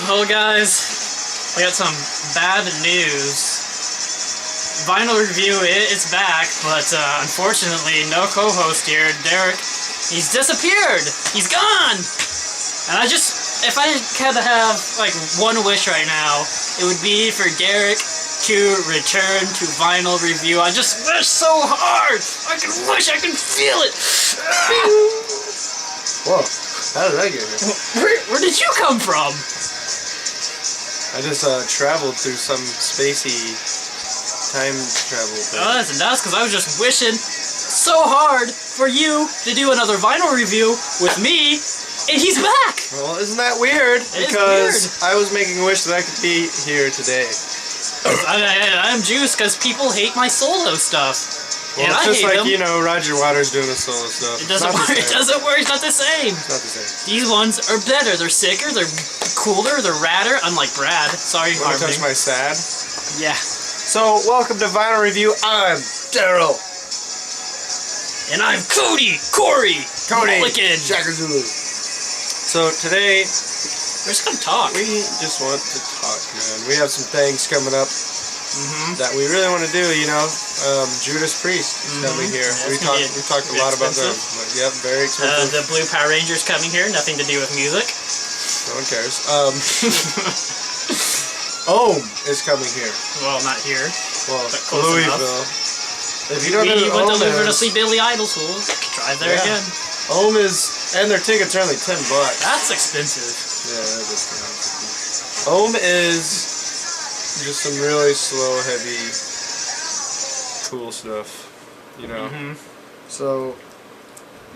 Well, guys, we got some bad news. Vinyl review, it's back, but unfortunately, no co-host here. Derek, he's disappeared. He's gone. And if I had to have like one wish right now, it would be for Derek to return to vinyl review. I just wish so hard. I can feel it. Whoa, how did I get here? Where did you come from? I just traveled through some spacey time travel thing. Oh, that's nuts, because I was just wishing so hard for you to do another vinyl review with me, and he's back! Well, isn't that weird? Because I was making a wish that I could be here today. I'm juiced because people hate my solo stuff. Well, and it's just like, them. you know, Roger Waters doing his solo stuff. It doesn't work. It doesn't work. It's not the same. It's not the same. These ones are better. They're sicker. They're cooler. They're radder. Unlike Brad. Sorry, Want to touch my sad? Yeah. So, welcome to Vinyl Review. I'm Daryl. And I'm Cody. Cody. Mulligan. Shaka Zulu. So today, we're just gonna talk. We just want to talk, man. We have some things coming up that we really want to do. You know, Judas Priest is coming here. Yeah, we talked a lot about them. But, yep, very expensive. The Blue Power Rangers coming here. Nothing to do with music. No one cares. Ohm is coming here. Well, not here. Well, but close Louisville. Enough. If you don't know we went to Ohm Louisville to see Billy Idol, so we'll drive there again. Ohm is, and their tickets are only $10. That's expensive. Yeah, that is kind of expensive. Ohm is just some really slow, heavy, cool stuff, you know. So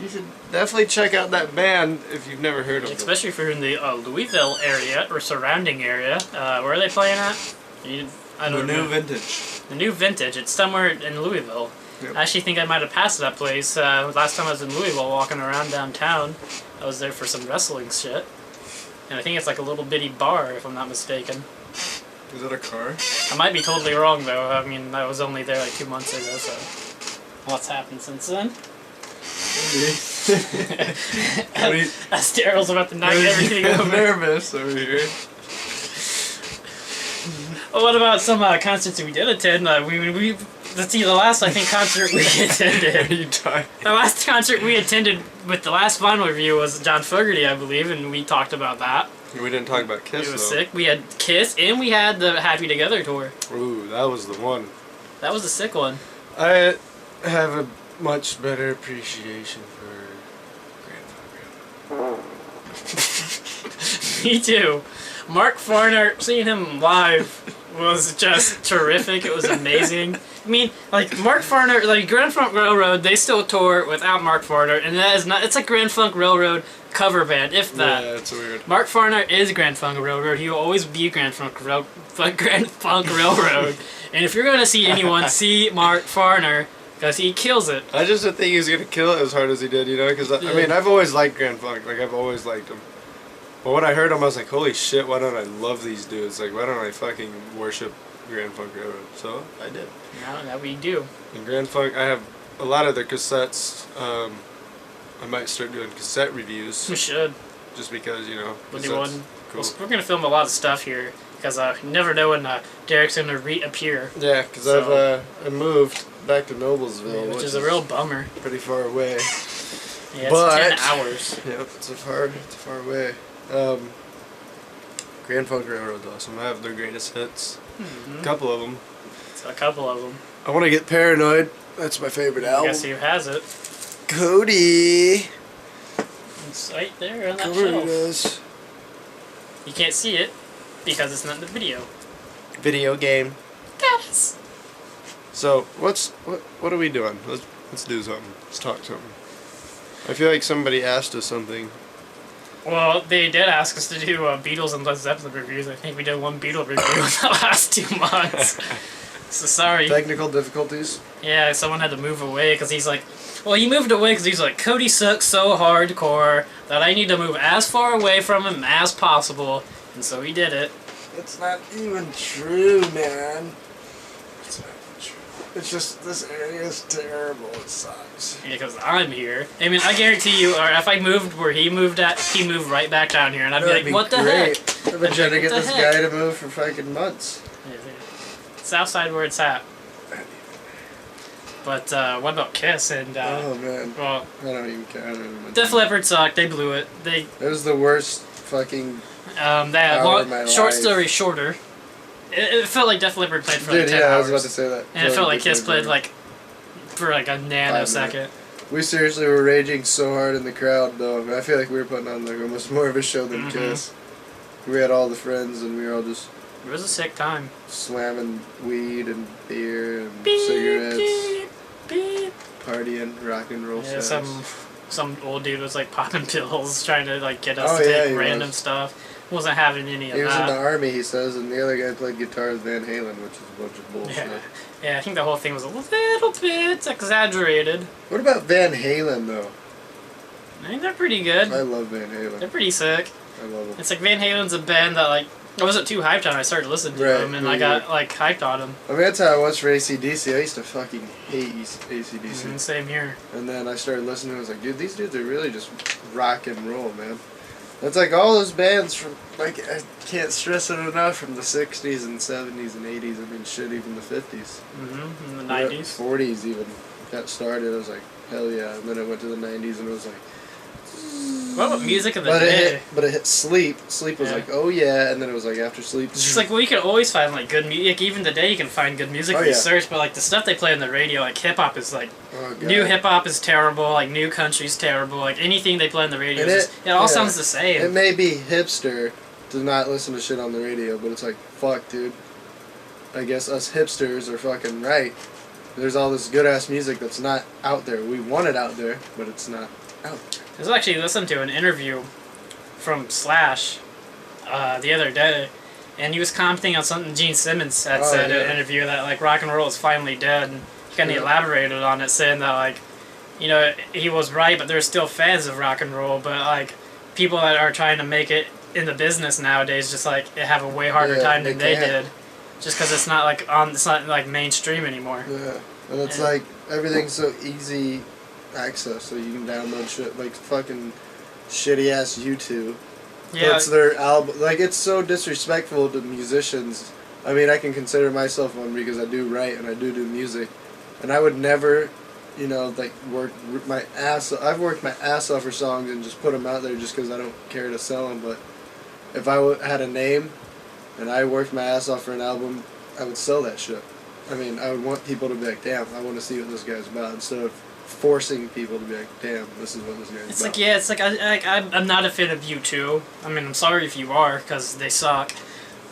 you should definitely check out that band if you've never heard of them. Especially if you're in the Louisville area or surrounding area. Where are they playing at? I don't know. New Vintage. The New Vintage. It's somewhere in Louisville. Yep. I actually think I might have passed that place. Last time I was in Louisville walking around downtown, I was there for some wrestling shit. And I think it's like a little bitty bar, if I'm not mistaken. Is that a car? I might be totally wrong, though. I mean, I was only there like 2 months ago, so... What's happened since then? As Daryl's about to knock everything over. I'm nervous over here. Well, what about some concerts that we did attend? Let's see, the last, I think, concert we attended. Are you dying? The last concert we attended with the last vinyl review was John Fogerty, I believe, and we talked about that. We didn't talk about Kiss, It was though. sick. We had Kiss, and we had the Happy Together tour. Ooh, that was the one. That was a sick one. I have a much better appreciation for Grandfather. Me too. Mark Farner, seeing him live was just terrific. It was amazing. I mean, like, Mark Farner, like, Grand Funk Railroad, they still tour without Mark Farner, and that is not, it's like Grand Funk Railroad cover band, if that. Yeah, it's weird. Mark Farner is Grand Funk Railroad. He will always be Grand Funk Railroad. And if you're going to see anyone, see Mark Farner, because he kills it. I just didn't think he was going to kill it as hard as he did, you know, because, I mean, I've always liked Grand Funk. Like, I've always liked him. But when I heard him, I was like, holy shit, why don't I love these dudes? Like, why don't I fucking worship Grand Funk Railroad? So, I did. Now that we do. And Grand Funk, I have a lot of their cassettes. I might start doing cassette reviews. We should. Just because, you know, We'll do one. Cool. We're going to film a lot of stuff here, because you never know when Derek's going to reappear. Yeah, because I moved back to Noblesville, which is a real bummer. Pretty far away. Yeah, but, it's 10 hours. Yep, it's a far away. Grand Funk Railroad's awesome. I have their greatest hits. A couple of them. It's a couple of them. I Want to Get Paranoid. That's my favorite album. Guess who has it? Cody. It's right there on that Cody shelf. does. You can't see it because it's not in the video. Video game. Yes. So what are we doing? Let's do something. Let's talk something. I feel like somebody asked us something. Well, they did ask us to do Beatles and Led Zeppelin reviews. I think we did one Beatle review in the last 2 months. So sorry. Technical difficulties? Yeah, someone had to move away because he's like... Well, he moved away because he's like, Cody sucks so hardcore that I need to move as far away from him as possible. And so he did it. It's not even true, man. It's not even true. It's just, this area is terrible. It sucks. Yeah, because I'm here. I mean, I guarantee you, or if I moved where he moved at, he moved right back down here, and I'd be like, what the heck? I've been trying to get this guy to move for fucking months. Yeah, it's outside where it's at. But what about Kiss and? Oh man. Well, I don't even care. Def Leppard sucked. They blew it. It was the worst fucking. They had short story shorter. It felt like Def Leppard played for like 10 hours. I was about to say that. And it felt like Kiss played like for like a nanosecond. We seriously were raging so hard in the crowd, though. I feel like we were putting on like almost more of a show than Kiss. We had all the friends, and we were all just. It was a sick time. Slamming weed and beer and cigarettes. Beep. Partying, rock and roll. Yeah, some old dude was like popping pills, trying to like get us to take random stuff. Wasn't having any of that. He was in the army, he says, and the other guy played guitar with Van Halen, which is a bunch of bullshit. Yeah, I think the whole thing was a little bit exaggerated. What about Van Halen, though? I think they're pretty good. I love Van Halen. They're pretty sick. I love them. It's like Van Halen's a band that like I wasn't too hyped on. I started listening to them, and I got like hyped on them. I mean, that's how I was for AC/DC. I used to fucking hate AC/DC. Same here. And then I started listening. I was like, dude, these dudes are really just rock and roll, man. It's like all those bands from, like, I can't stress it enough, from the 60s and 70s and 80s. I mean, shit, even the 50s. In the 90s. 40s even got started. I was like, hell yeah. And then I went to the 90s and it was like... What about music of the day? But it hit Sleep. Sleep was like, oh yeah, and then it was like after Sleep. It's like, well, you can always find like good music. Even today, you can find good music if you search. But like the stuff they play on the radio, like hip hop is like new hip hop is terrible. Like new country's terrible. Like anything they play on the radio, it all sounds the same. It may be hipster to not listen to shit on the radio, but it's like, fuck, dude. I guess us hipsters are fucking right. There's all this good ass music that's not out there. We want it out there, but it's not out there. I was actually listening to an interview from Slash the other day, and he was commenting on something Gene Simmons had said in an interview, that like rock and roll is finally dead, and he kind of elaborated on it, saying that like, you know, he was right, but there's still fans of rock and roll, but like people that are trying to make it in the business nowadays just like have a way harder time than they did, just because it's not like mainstream anymore. Yeah, and it's like everything's so easy access, so you can download shit like fucking shitty ass YouTube. Yeah, that's their album. Like, it's so disrespectful to musicians. I mean, I can consider myself one because I do write and I do music, and I would never, you know, like work my ass. I've worked my ass off for songs and just put them out there just because I don't care to sell them. But if I had a name and I worked my ass off for an album, I would sell that shit. I mean, I would want people to be like, damn, I want to see what this guy's about, instead of forcing people to be like, damn, this is what this guy's about. It's like, yeah, it's like, I'm not a fan of U2. I mean, I'm sorry if you are, because they suck.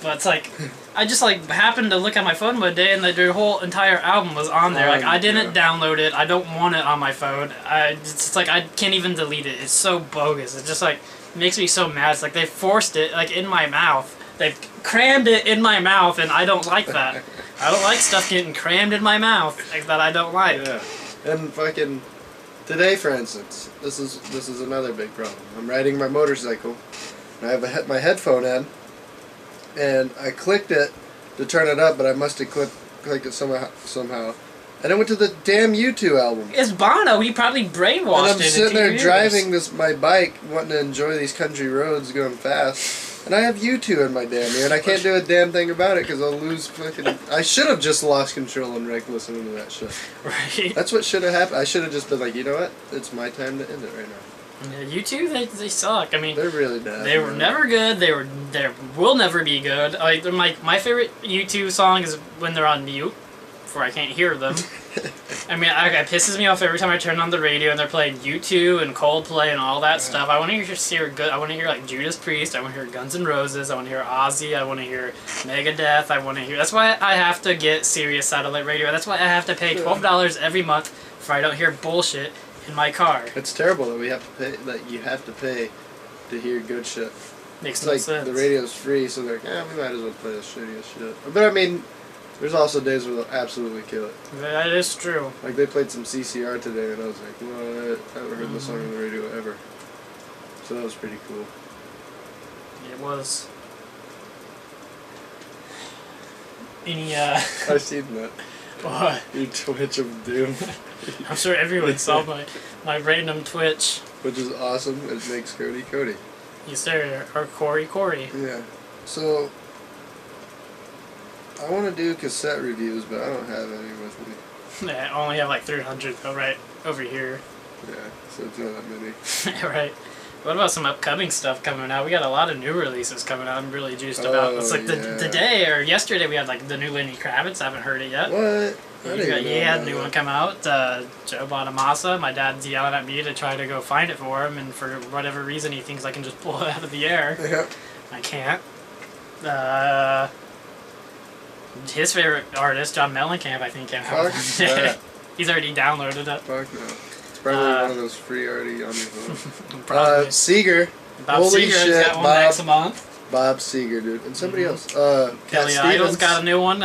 But it's like, I just like happened to look at my phone one day and their whole entire album was on there. Like, I didn't download it. I don't want it on my phone. It's like, I can't even delete it. It's so bogus. It just like makes me so mad. It's like they forced it like in my mouth. They've crammed it in my mouth, and I don't like that. I don't like stuff getting crammed in my mouth like that. I don't like. Yeah. And fucking today, for instance, this is another big problem. I'm riding my motorcycle, and I have my headphone in, and I clicked it to turn it up, but I must have clicked it somehow. And I went to the damn U2 album. It's Bono. He probably brainwashed it. And I'm sitting there driving my bike, wanting to enjoy these country roads going fast. And I have U2 in my damn ear, and I can't do a damn thing about it because I'll lose fucking... I should have just lost control and wrecked listening to that shit. Right. That's what should have happened. I should have just been like, you know what? It's my time to end it right now. Yeah, U2, they suck. I mean, they're really bad. They were never good. They will never be good. Like, my favorite U2 song is when they're on mute, where I can't hear them. I mean, it pisses me off every time I turn on the radio and they're playing U2 and Coldplay and all that stuff. I want to hear good. I want to hear like Judas Priest. I want to hear Guns N' Roses. I want to hear Ozzy. I want to hear Megadeth. I want to hear. That's why I have to get Sirius satellite radio. That's why I have to pay $12 every month if I don't hear bullshit in my car. It's terrible that we have to pay. That you have to pay to hear good shit. Makes no sense. The radio's free, so they're like, we might as well play the shittiest shit. But I mean, there's also days where they'll absolutely kill it. That is true. Like, they played some CCR today, and I was like, what? I haven't heard this song on the radio ever. So that was pretty cool. It was. Any, I've seen that. What? Your Twitch of Doom. I'm sure everyone saw my random Twitch. Which is awesome. It makes Cody Cody. You sir, or Corey. Yeah. So, I want to do cassette reviews, but I don't have any with me. Yeah, I only have like 300 though, right over here. Yeah, so it's not that many. Right. What about some upcoming stuff coming out? We got a lot of new releases coming out. I'm really juiced about. It's like today or yesterday we had like the new Lenny Kravitz. I haven't heard it yet. What? He had a new one come out. Joe Bonamassa. My dad's yelling at me to try to go find it for him, and for whatever reason he thinks I can just pull it out of the air. Yep. I can't. His favorite artist, John Mellencamp, I think came out. Fuck that. He's already downloaded it. Fuck no. It's probably one of those free already on your phone. Probably. Seeger. Bob Holy Seger's shit, got one Bob. next month. Bob Seger, dude. And somebody else. Kelly Cat Idol's Stevens. got a new one.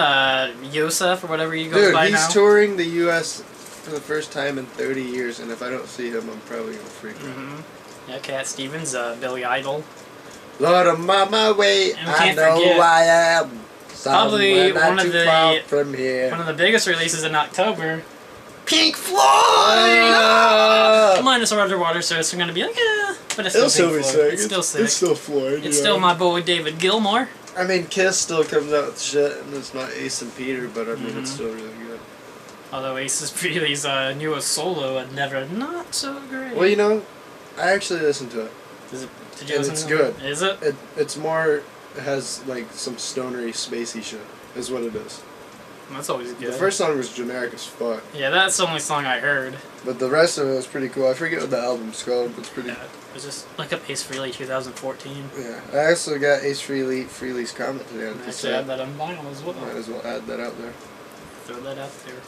Yosef, or whatever he goes Dude, by he's now. touring the U.S. for the first time in 30 years, and if I don't see him, I'm probably going to freak out. Yeah, Cat Stevens, Billy Idol. Lord, I'm on my way. And we I can't know forget, who I am. probably Somewhere not one of too the- far from here. One of the biggest releases in October. Pink Floyd! Minus Roger Waters, so it's going to be like, but it's still Pink Floyd. It's still sick. It's still Floyd. It's still my boy David Gilmour. I mean, Kiss still comes out with shit, and it's not Ace and Peter, but I mean, it's still really good. Although Ace Frehley's newest solo and never not so great. Well, you know, I actually listened to it. Did you And listen it's to good. it? Is it? It's more, it has like some stonery, spacey shit, is what it is. That's always good. The first song was generic as fuck, Yeah, that's the only song I heard. but the rest of it was pretty cool. I forget what the album's called, but it's pretty. Yeah, it was just look up Ace Frehley 2014. Yeah, I also got Ace Frehley's comment today on And actually cassette. have that on vinyl as well. Might as well add that out there. Throw that out there.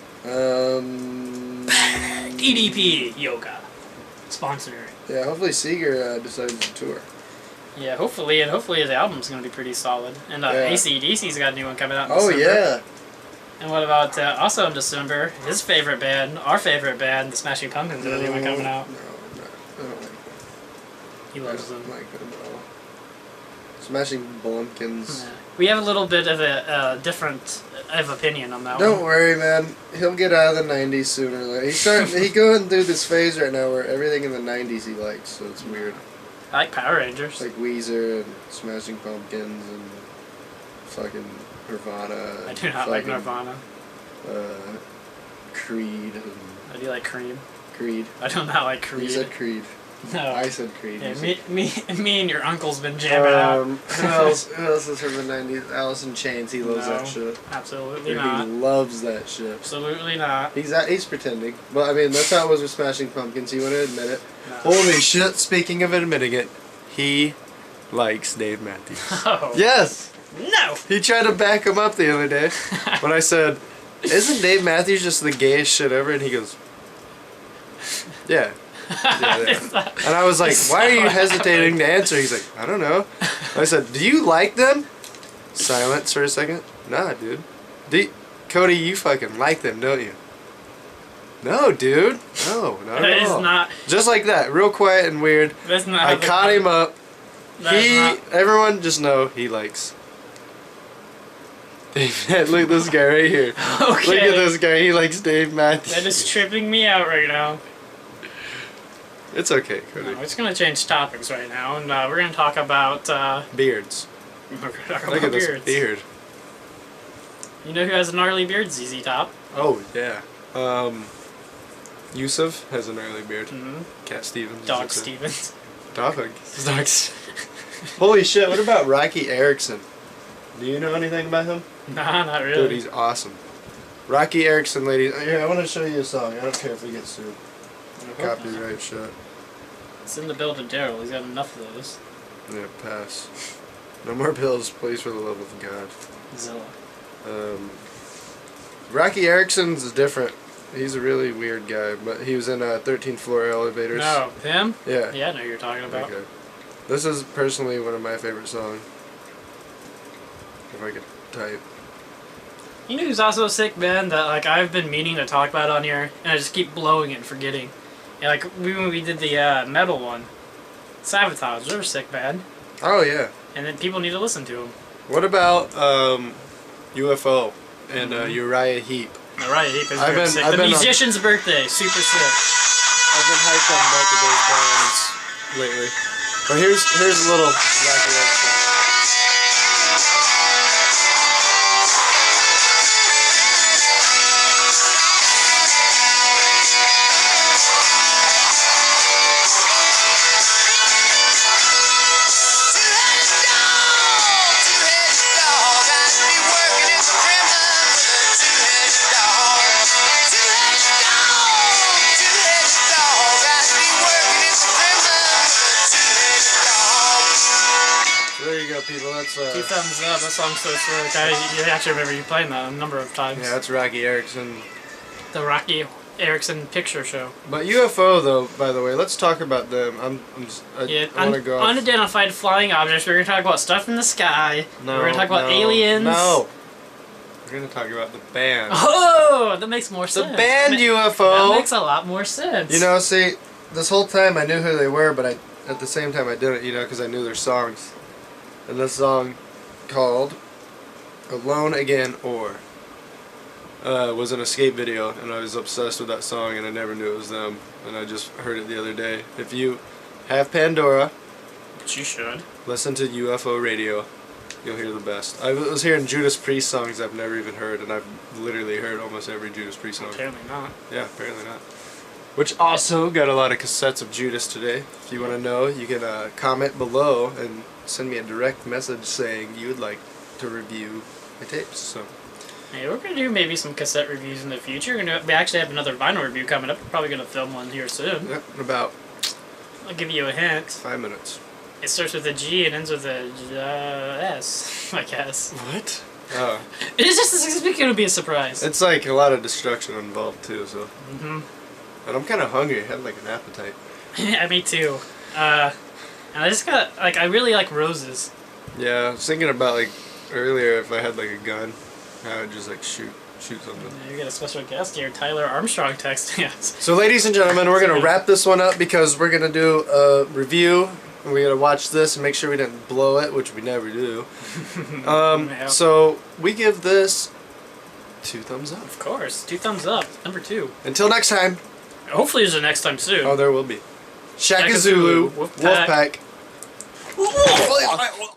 DDP Yoga. Sponsor. Yeah, hopefully Seeger decides to tour. Yeah, hopefully his album's gonna be pretty solid. And Yeah. AC/DC's got a new one coming out in Oh December. yeah. And what about also in December, his favorite band, our favorite band, the Smashing Pumpkins, got a new one coming out. No, I don't like them. He loves them. I don't like them at all. Smashing Pumpkins. Yeah. We have a little bit of a different of opinion on that Don't one. worry, man. He'll get out of the '90s sooner or later. He's going through this phase right now where everything in the '90s he likes, so it's weird. I like Power Rangers. Like Weezer and Smashing Pumpkins and fucking Nirvana. I do not like Nirvana. Creed. And I do like Cream. Creed. I do not like Creed. You said Creed. No. I said Creed. Yeah, You me and your uncle's been jamming out. Who else is from the '90s? Alice in Chains. He loves that shit. Absolutely He not. loves that shit. Absolutely not. He's pretending. But I mean, that's how it was with Smashing Pumpkins. He wouldn't admit it. No. Holy shit! Speaking of admitting it, he likes Dave Matthews. Oh. Yes. No. He tried to back him up the other day when I said, "Isn't Dave Matthews just the gayest shit ever?" And he goes, "Yeah." Yeah. And I was like, "Why are you hesitating to answer?" He's like, "I don't know." I said, "Do you like them?" Silence for a second. Nah, dude. Cody, you fucking like them, don't you? No, dude. No, not That at is all. not. Just like that, real quiet and weird. That's not. I caught him up. That's not. Everyone just know he likes. Look at this guy right here. Okay. Look at this guy. He likes Dave Matthews. That is tripping me out right now. It's okay, Cody. We're just gonna change topics right now, and we're gonna talk about. Beards. We're gonna talk Look about at this beards. beard. You know who has a gnarly beard? ZZ Top. Oh yeah. Yusuf has a gnarly beard. Mm-hmm. Cat Stevens. Dog Stevens. Dogs. Holy shit! What about Rocky Erickson? Do you know anything about him? Nah, not really. Dude, he's awesome. Rocky Erickson, ladies. Here, I want to show you a song. I don't care if we get sued. Copyright shit. It's in the bill to Daryl. He's got enough of those. Yeah, pass. No more bills, please, for the love of God. Zilla. Rocky Erickson's different. He's a really weird guy, but he was in 13th Floor Elevators. No, him? Yeah. Yeah, I know who you're talking about. Okay. This is personally one of my favorite songs. If I could type. You know who's also a sick band that like I've been meaning to talk about on here, and I just keep blowing it and forgetting. Yeah, like when we did the metal one, Sabotage. They're a sick band, Oh yeah. and then people need to listen to them. What about UFO and Uriah Heep? Alright, because I've we're been- sick. I've The been on- musician's birthday, super sick. I've been hyped on both of those bands lately. But here's a little Rocky Erickson. There you go, people. That's 2 thumbs up. That song's so sick. I actually remember you playing that a number of times. yeah, that's Rocky Erickson. The Rocky Erickson picture show. But UFO, though, by the way, let's talk about them. I want to go off. Unidentified flying objects. We're gonna talk about stuff in the sky. No, We're gonna talk about aliens. No. We're gonna talk about the band. Oh, that makes more sense. The band UFO. That makes a lot more sense. You know, see, this whole time I knew who they were, but at the same time I didn't, you know, because I knew their songs. And this song called Alone Again Or was an Escape video, and I was obsessed with that song, and I never knew it was them, and I just heard it the other day. If you have Pandora, Which you should. listen to UFO radio. You'll hear the best. I was hearing Judas Priest songs I've never even heard, and I've literally heard almost every Judas Priest song. Apparently not. Yeah, apparently not. Which also got a lot of cassettes of Judas today. If you want to know, you can comment below and send me a direct message saying you would like to review my tapes. So. Hey, we're gonna do maybe some cassette reviews in the future. We actually have another vinyl review coming up. We're probably gonna film one here soon. Yep, in about I'll give you a hint. 5 minutes. It starts with a G and ends with a S, I guess. What? Oh. It's gonna be a surprise. It's like a lot of destruction involved too, so. Mm-hmm. And I'm kind of hungry. I have like an appetite. Yeah, me too. And I just got, like, I really like roses. Yeah, I was thinking about like earlier if I had like a gun, I would just like shoot something. You got a special guest here, Tyler Armstrong, texting us. So ladies and gentlemen, we're going to wrap this one up because we're going to do a review. And we're going to watch this and make sure we didn't blow it, which we never do. Yeah. So we give this 2 thumbs up. Of course, 2 thumbs up. Number 2. Until next time. Hopefully there's a next time soon. Oh, there will be. Shaka Shaka Zulu, Zulu, Wolfpack. Wolfpack.